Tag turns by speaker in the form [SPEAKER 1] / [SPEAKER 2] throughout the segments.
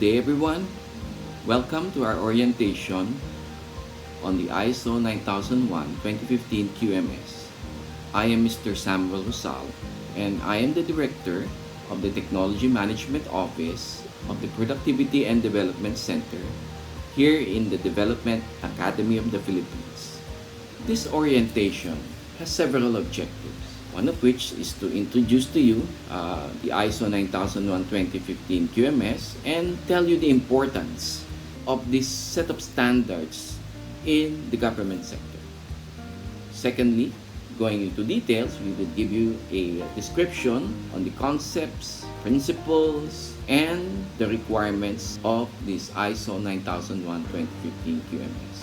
[SPEAKER 1] day everyone. Welcome to our orientation on the ISO 9001-2015 QMS. I am Mr. Samuel Rosal and I am the Director of the Technology Management Office of the Productivity and Development Center here in the Development Academy of the Philippines. This orientation has several objectives, one of which is to introduce to you the ISO 9001-2015 QMS and tell you the importance of this set of standards in the government sector. Secondly, going into details, we will give you a description on the concepts, principles, and the requirements of this ISO 9001-2015 QMS.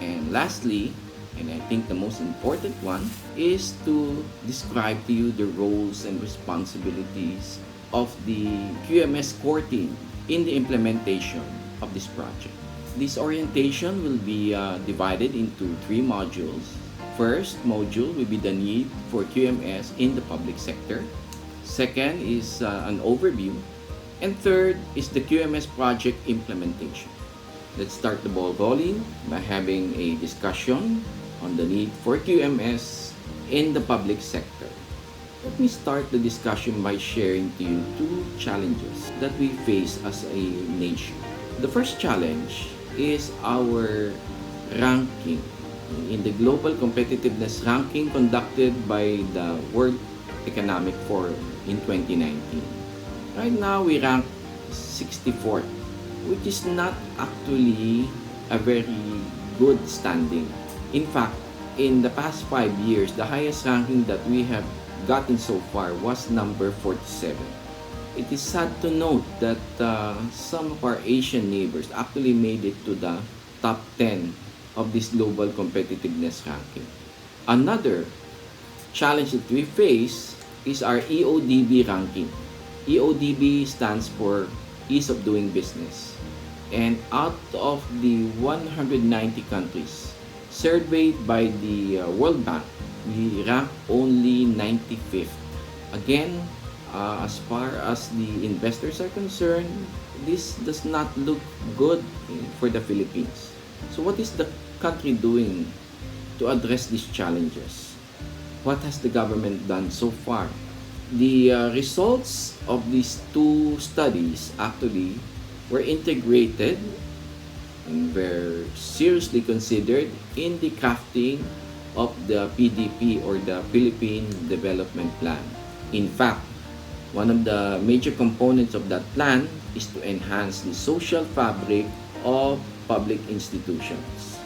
[SPEAKER 1] And lastly, and I think the most important one, is to describe to you the roles and responsibilities of the QMS core team in the implementation of this project. This orientation will be divided into 3 modules. First module will be the need for QMS in the public sector. Second is an overview. And third is the QMS project implementation. Let's start the ball rolling by having a discussion on the need for QMS in the public sector. Let me start the discussion by sharing to you 2 challenges that we face as a nation. The first challenge is our ranking in the Global Competitiveness Ranking conducted by the World Economic Forum in 2019. Right now, we rank 64th, which is not actually a very good standing. In fact, in the past 5 years, the highest ranking that we have gotten so far was number 47. It is sad to note that some of our Asian neighbors actually made it to the top 10 of this global competitiveness ranking. Another challenge that we face is our EODB ranking. EODB stands for Ease of Doing Business. And out of the 190 countries surveyed by the World Bank, we rank only 95th. Again, as far as the investors are concerned, this does not look good for the Philippines. So what is the country doing to address these challenges? What has the government done so far? The results of these 2 studies actually were integrated and were seriously considered in the crafting of the PDP or the Philippine Development Plan. In fact, one of the major components of that plan is to enhance the social fabric of public institutions.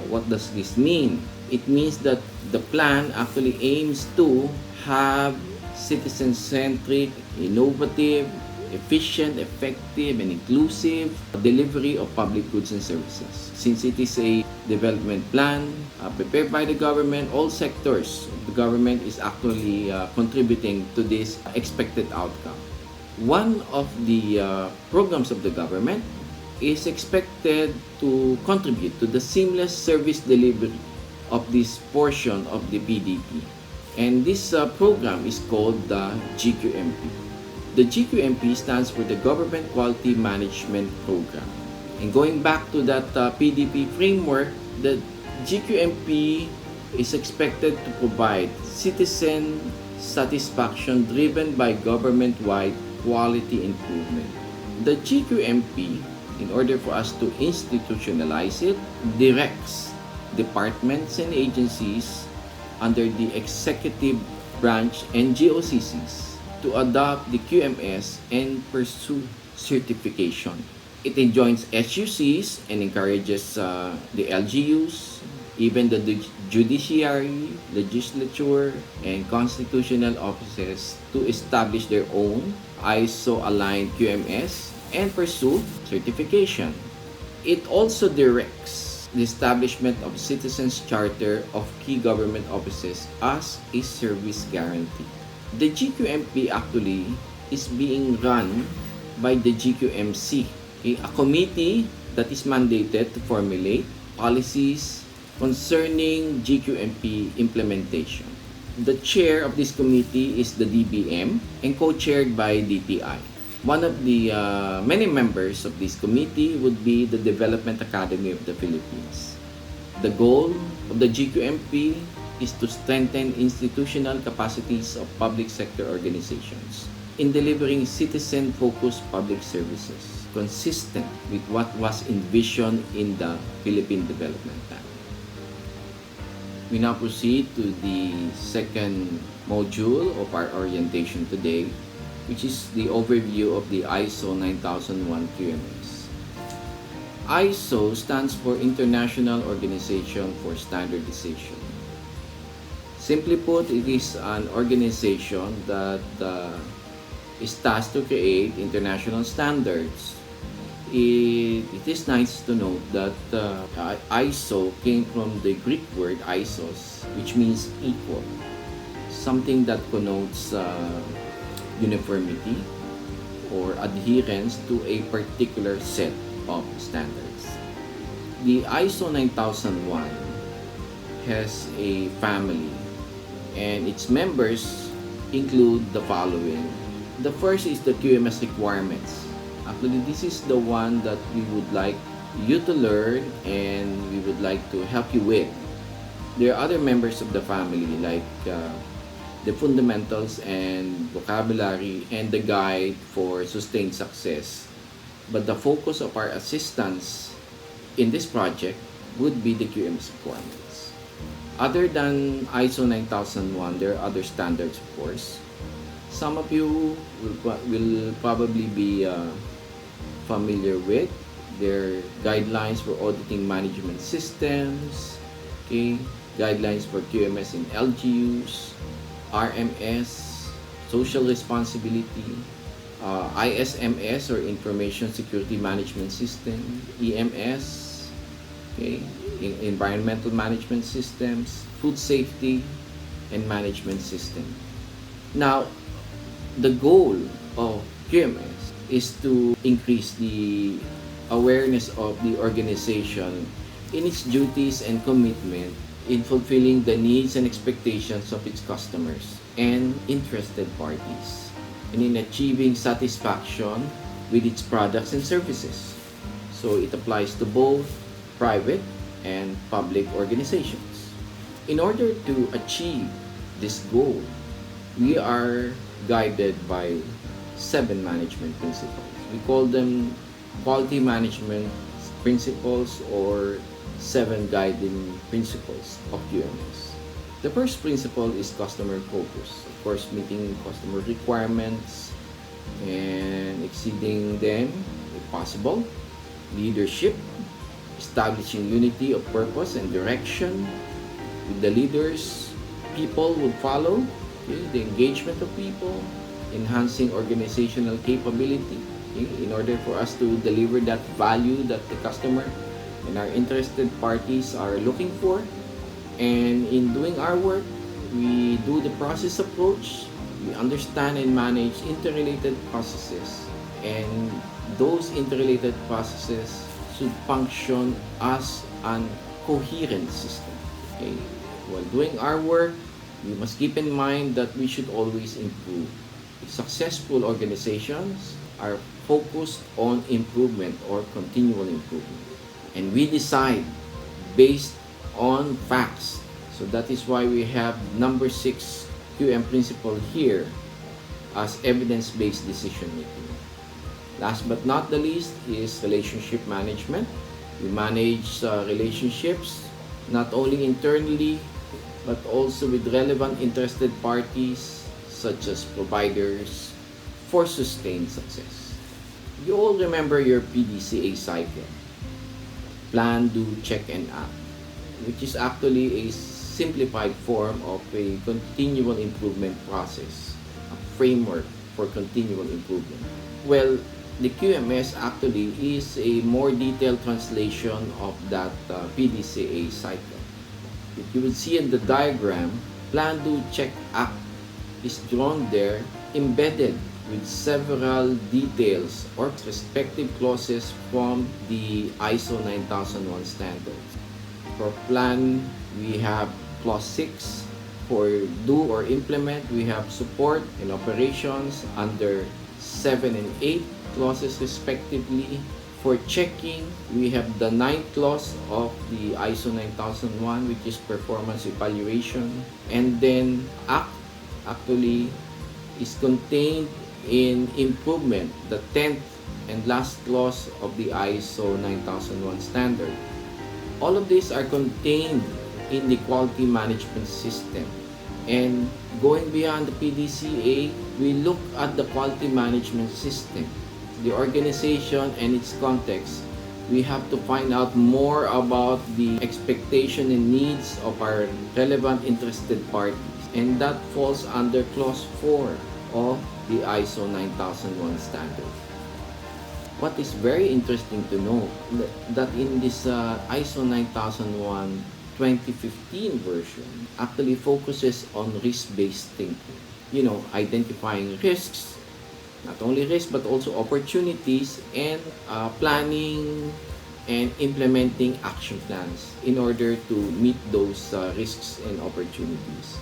[SPEAKER 1] What does this mean? It means that the plan actually aims to have citizen-centric, innovative, efficient, effective, and inclusive delivery of public goods and services. Since it is a development plan prepared by the government, all sectors of the government is actually contributing to this expected outcome. One of the programs of the government is expected to contribute to the seamless service delivery of this portion of the PDP. And this program is called the GQMP. The GQMP stands for the Government Quality Management Program. And going back to that PDP framework, the GQMP is expected to provide citizen satisfaction driven by government-wide quality improvement. The GQMP, in order for us to institutionalize it, directs departments and agencies under the executive branch and GOCCs to adopt the QMS and pursue certification. It enjoins SUCs and encourages the LGUs, even the judiciary, legislature, and constitutional offices to establish their own ISO-aligned QMS and pursue certification. It also directs the establishment of Citizens Charter of key government offices as a service guarantee. The GQMP actually is being run by the GQMC, a committee that is mandated to formulate policies concerning GQMP implementation. The chair of this committee is the DBM and co-chaired by DTI. One of the many members of this committee would be the Development Academy of the Philippines. The goal of the GQMP is to strengthen institutional capacities of public sector organizations in delivering citizen-focused public services consistent with what was envisioned in the Philippine Development Plan. We now proceed to the second module of our orientation today, which is the overview of the ISO 9001 QMS. ISO stands for International Organization for Standardization. Simply put, it is an organization that is tasked to create international standards. It is nice to note that ISO came from the Greek word isos, which means equal, something that connotes uniformity or adherence to a particular set of standards. The ISO 9001 has a family, and its members include the following. The first is the QMS requirements. Actually, this is the one that we would like you to learn and we would like to help you with. There are other members of the family like the fundamentals and vocabulary and the guide for sustained success. But the focus of our assistance in this project would be the QMS requirements. Other than ISO 9001, there are other standards, of course. Some of you will probably be familiar with their guidelines for auditing management systems, okay, guidelines for QMS in LGUs, RMS, social responsibility, ISMS or Information Security Management System, EMS, okay, environmental management systems, food safety, and management system. Now, the goal of QMS is to increase the awareness of the organization in its duties and commitment in fulfilling the needs and expectations of its customers and interested parties, and in achieving satisfaction with its products and services. So it applies to both private and public organizations. In order to achieve this goal, we are guided by 7 management principles. We call them quality management principles or 7 guiding principles of QMS. The first principle is customer focus. Of course, meeting customer requirements and exceeding them if possible. Leadership, establishing unity of purpose and direction with the leaders. People would follow, okay, the engagement of people, enhancing organizational capability, okay, in order for us to deliver that value that the customer and our interested parties are looking for. And in doing our work, we do the process approach. We understand and manage interrelated processes, and those interrelated processes should function as an coherent system. Okay? While doing our work, we must keep in mind that we should always improve. Successful organizations are focused on improvement or continual improvement. And we decide based on facts. So that is why we have number 6 QM principle here as evidence-based decision making. Last but not the least is relationship management. We manage relationships not only internally but also with relevant interested parties such as providers for sustained success. You all remember your PDCA cycle. Plan, do, check, and act, which is actually a simplified form of a continual improvement process, a framework for continual improvement. Well, the QMS actually is a more detailed translation of that PDCA cycle. If you would see in the diagram, plan, do, check, act is drawn there, embedded with several details or respective clauses from the ISO 9001 standards. For plan, we have clause 6. For do or implement, we have support and operations under 7 and 8 clauses respectively. For checking, we have the 9th clause of the ISO 9001, which is performance evaluation. And then actually is contained in improvement, the 10th and last clause of the ISO 9001 standard. All of these are contained in the quality management system. And going beyond the PDCA, we look at the quality management system, the organization and its context. We have to find out more about the expectation and needs of our relevant interested parties. And that falls under clause 4 of the ISO 9001 standard. What is very interesting to know that in this ISO 9001 2015 version actually focuses on risk-based thinking. Identifying risks, not only risks but also opportunities, and planning and implementing action plans in order to meet those risks and opportunities.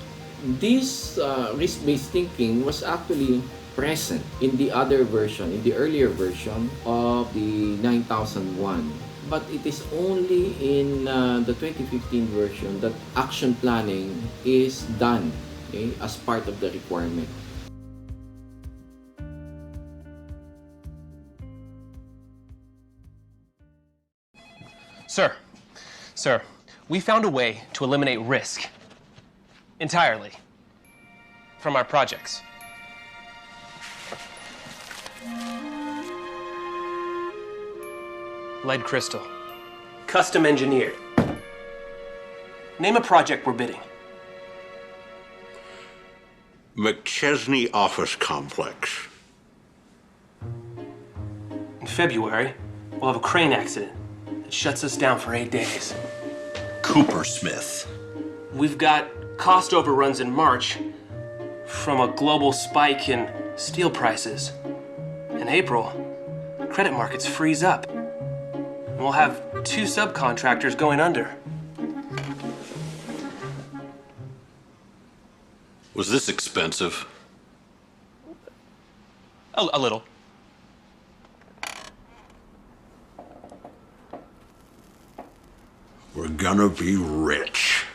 [SPEAKER 1] This risk-based thinking was actually present in the other version, in the earlier version of the 9001. But it is only in the 2015 version that action planning is done, okay, as part of the requirement.
[SPEAKER 2] Sir, we found a way to eliminate risk entirely from our projects. Lead crystal. Custom engineered. Name a project we're bidding.
[SPEAKER 3] McChesney Office Complex.
[SPEAKER 2] In February, we'll have a crane accident that shuts us down for 8 days.
[SPEAKER 3] Coopersmith.
[SPEAKER 2] We've got cost overruns in March from a global spike in steel prices. In April, credit markets freeze up. And we'll have 2 subcontractors going under.
[SPEAKER 3] Was this expensive?
[SPEAKER 2] A little.
[SPEAKER 3] We're gonna be rich.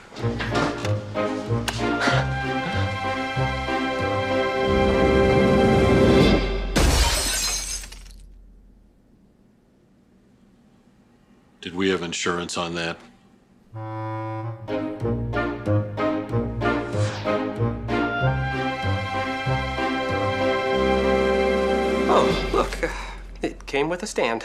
[SPEAKER 3] Did we have insurance on that?
[SPEAKER 2] Oh, look, it came with a stand.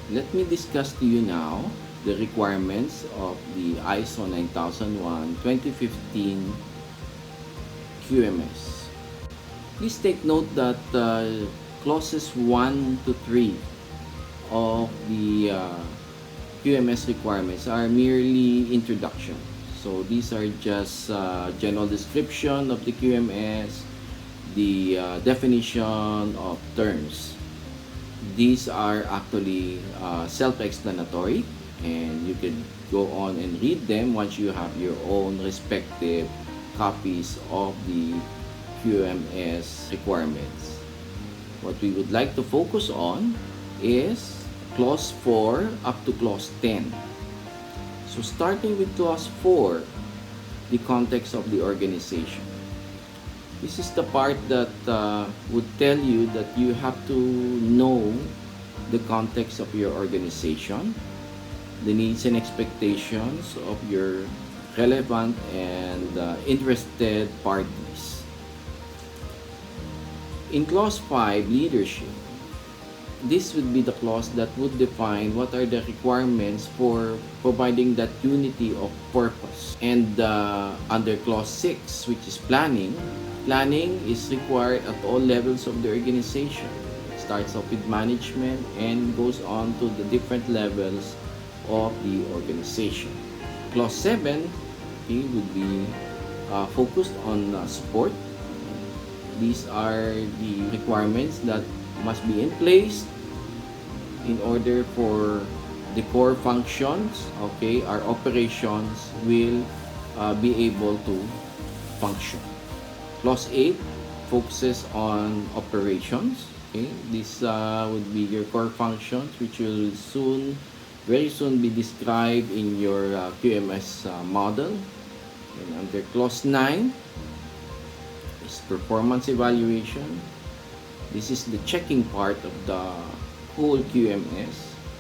[SPEAKER 1] Let me discuss to you now the requirements of the ISO 9001 2015 QMS. Please take note that clauses 1 to 3 of the QMS requirements are merely introduction. So these are just general description of the QMS, the definition of terms. These are actually self-explanatory, and you can go on and read them once you have your own respective copies of the QMS requirements. What we would like to focus on is clause 4 up to clause 10. So starting with clause 4, the context of the organization. This is the part that would tell you that you have to know the context of your organization, the needs and expectations of your relevant and interested parties. In clause 5, leadership, this would be the clause that would define what are the requirements for providing that unity of purpose. And under clause 6, which is planning, planning is required at all levels of the organization. It starts off with management and goes on to the different levels of the organization. Clause 7 would be focused on support. These are the requirements that must be in place in order for the core functions, okay, our operations will be able to function. Clause 8 focuses on operations. Okay, this would be your core functions, which will very soon be described in your QMS model. And under clause 9 is performance evaluation. This is the checking part of the whole QMS.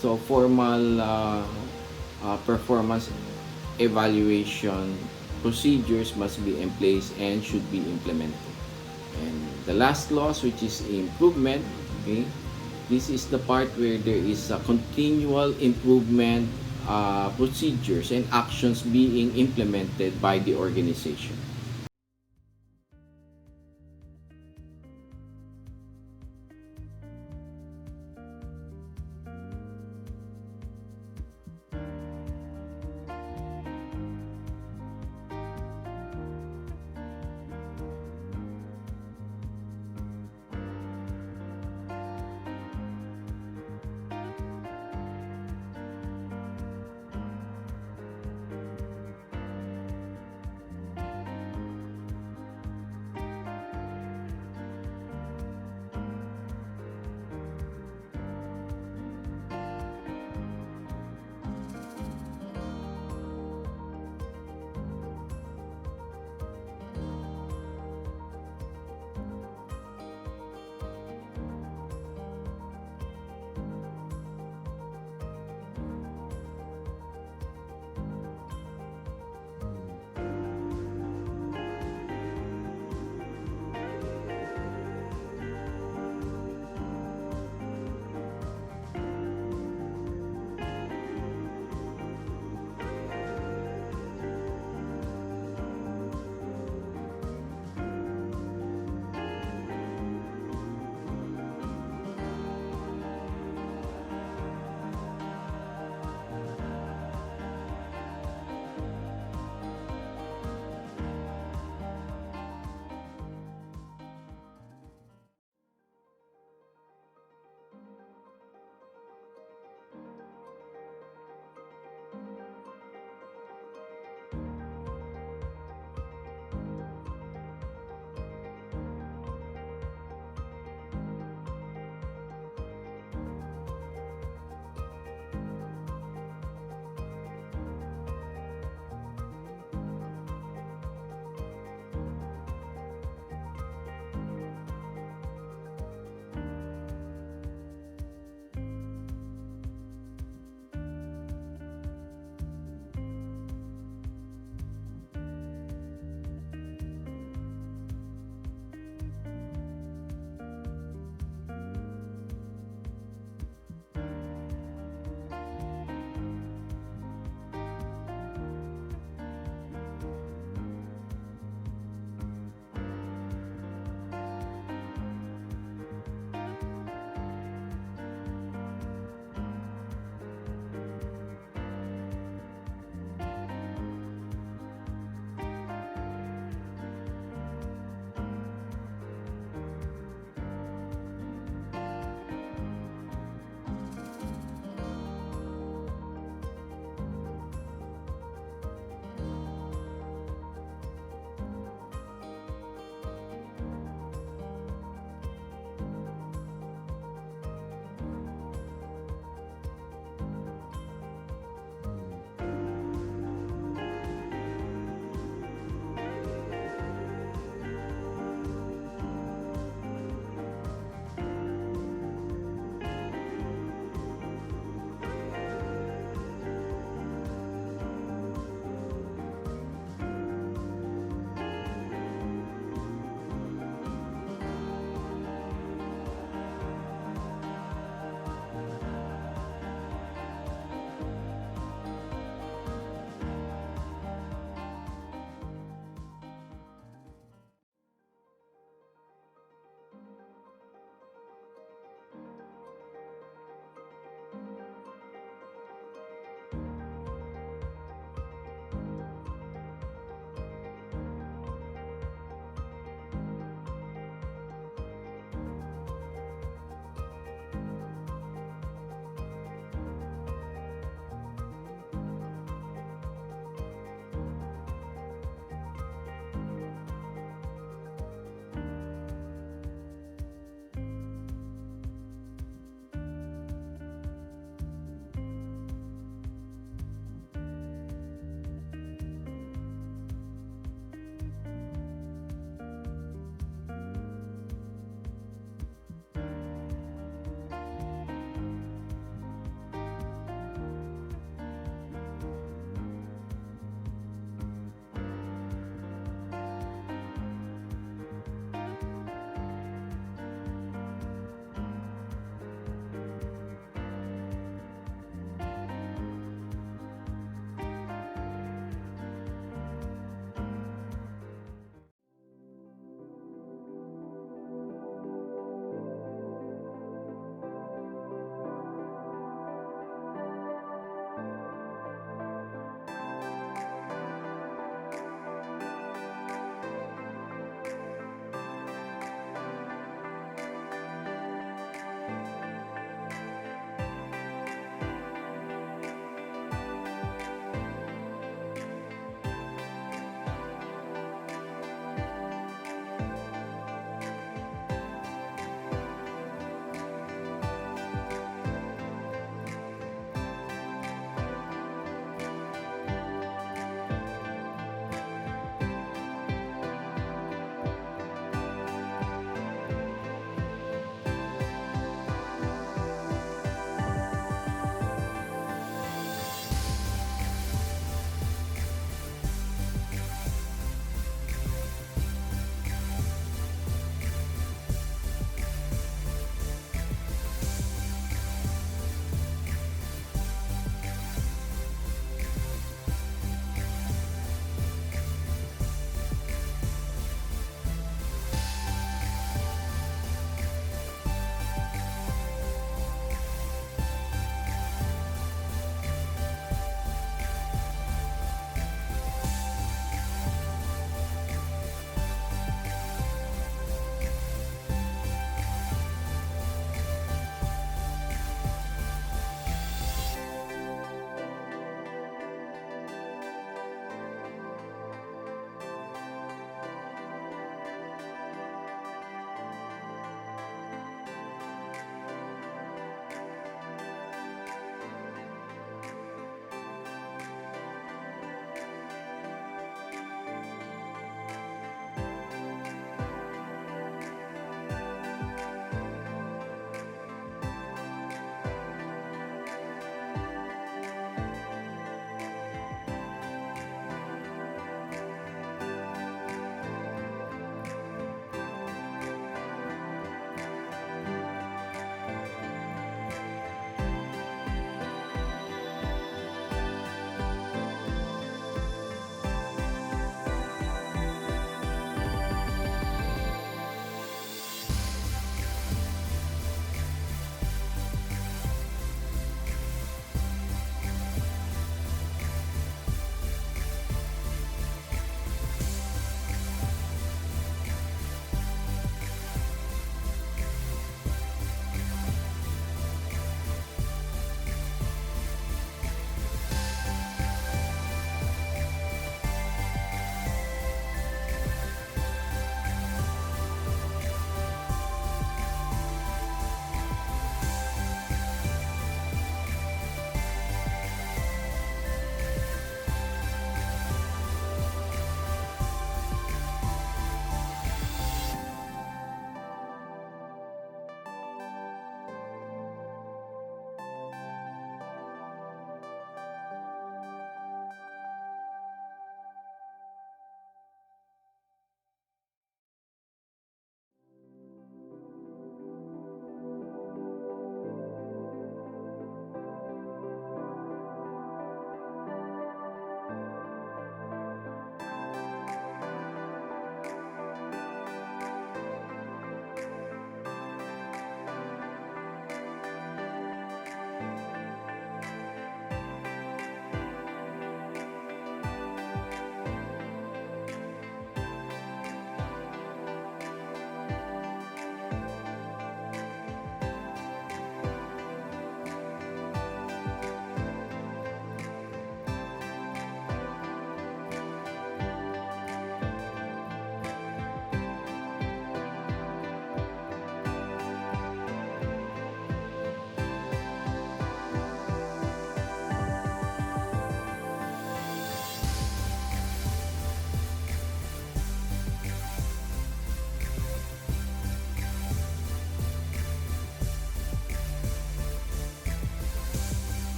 [SPEAKER 1] So formal performance evaluation procedures must be in place and should be implemented. And the last clause, which is improvement, okay, this is the part where there is a continual improvement procedures and actions being implemented by the organization.